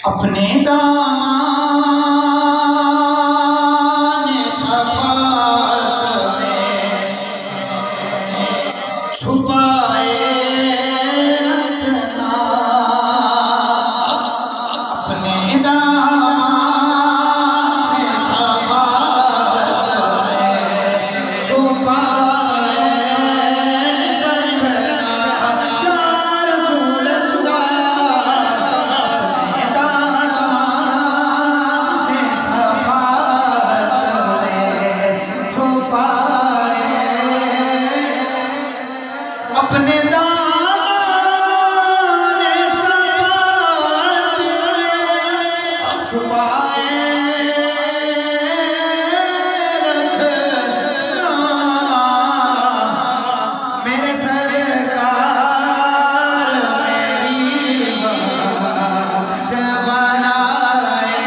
अपने दामन शफ़क़त में छुपाए रखना, अपने दामन शफ़क़त में छुपाए रखना या रसूल अल्लाह। अपने दामन शफ़क़त छुपाए रखना, मेरे सरकार मेरी बात बनाए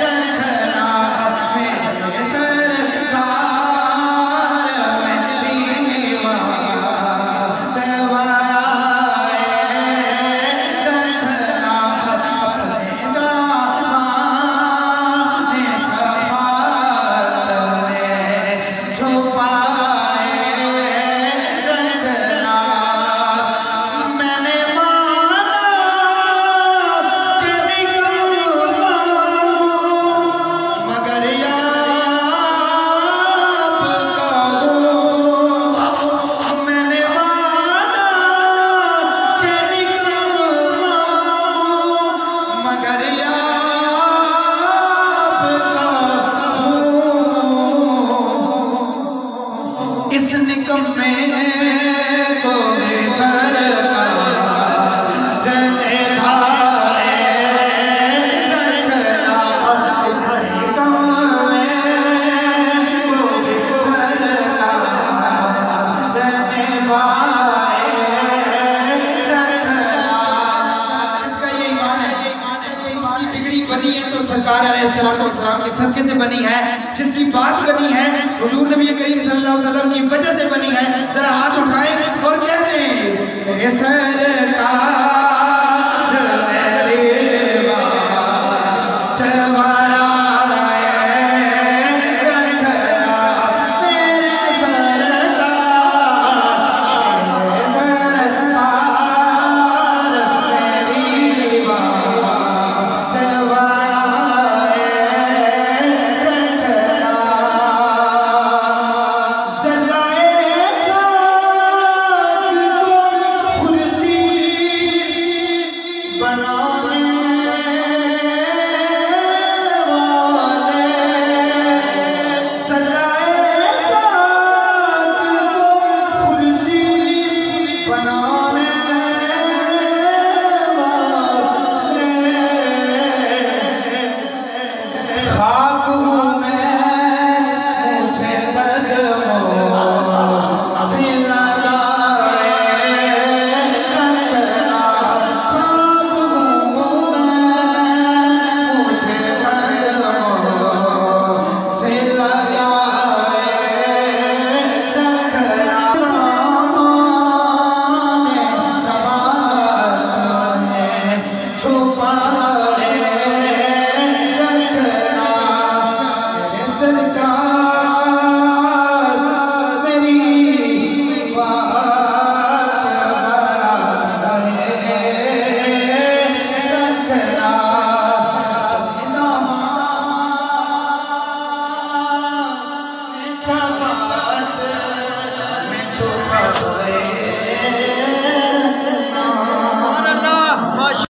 रखना, मेरे सरकार मेरी बात बनाए रखना, अपने दामन शफ़क़त में छुपाए रखना। मैंने माना कि निकलूं मगर आपका हूँ, मैंने माना कि निकलूं मगर आपका हूँ। इस निकम्मे को सरकार रहने भाए रखना, इस निकम्मे को सरकार रहने भाए रखना। इसका ये ईमान है, इसकी बिगड़ी बनी है तो सरकार अलैहिस्सलाम के सदक़े से बनी है, जिसकी बात बनी है हुजूर नबी करीम सल्लल्लाहु अलैहि वसल्लम की वजह से बनी है। जरा हाथ उठाएं और कहते हैं मेरे सरकार मेरी बात बनाए रखना, मेरे सरकार मेरी बात बनाए रखना। ज़र्राए ख़ाक को कुर्सी बनाने वाले, ज़र्राए ख़ाक को कुर्सी बनाने वाले, खाक हूँ मैं मुझे कदमों से लगाए रखना, खाक हूँ मैं मुझे कदमों से लगाए रखना, दामन शफ़क़त में छुपाए रखना, मेरे सरकार मेरी बात बनाए रखना, अपने दामन शफ़क़त